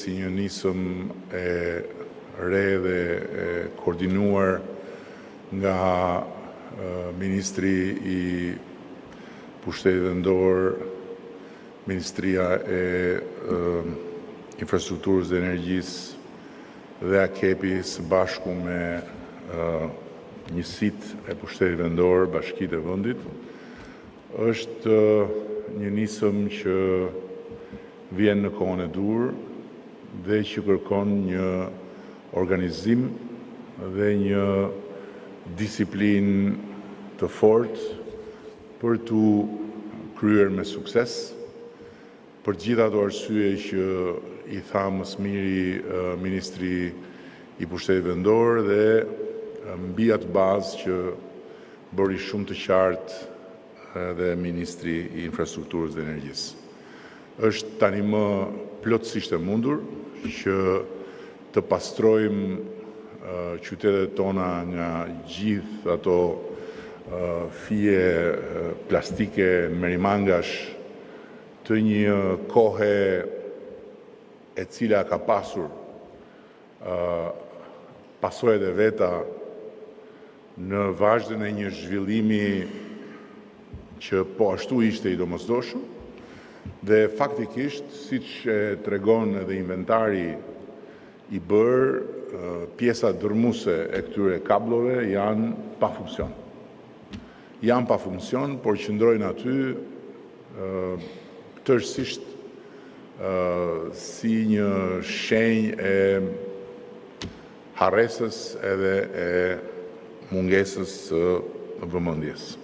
si një nisëm e re dhe e koordinuar nga Ministri i Pushtetit Vendor, Ministria e Infrastrukturës dhe Energjisë dhe AKEP-i së bashku me njësitë e Pushtetit Vendor, Bashkitë e vendit, është një nisëm që vjen në kohën e dur dhe që kërkon një organizim dhe një disiplinë të fortë për të kryer me sukses, për gjitha ato arsye që i tha më së miri Ministri i Pushtetit Vendor dhe mbi atë bazë që bëri shumë të qartë edhe Ministri i Infrastrukturës dhe Energjisë. Është tani më plotësisht e mundur që të pastrojmë qytetet tona nga gjithë ato fije plastike, merimangash, të një kohe e cila ka pasur pasojat e veta në vazhdën e një zhvillimi që po ashtu ishte i domosdoshëm, dhe faktikisht, siç e tregon edhe inventari i bërë, pjesa dërmuese e këtyre kablove janë pa funksion. Janë pa funksion, por qëndrojnë aty tërësisht si një shenjë e harresës edhe e mungesës së vëmendjes.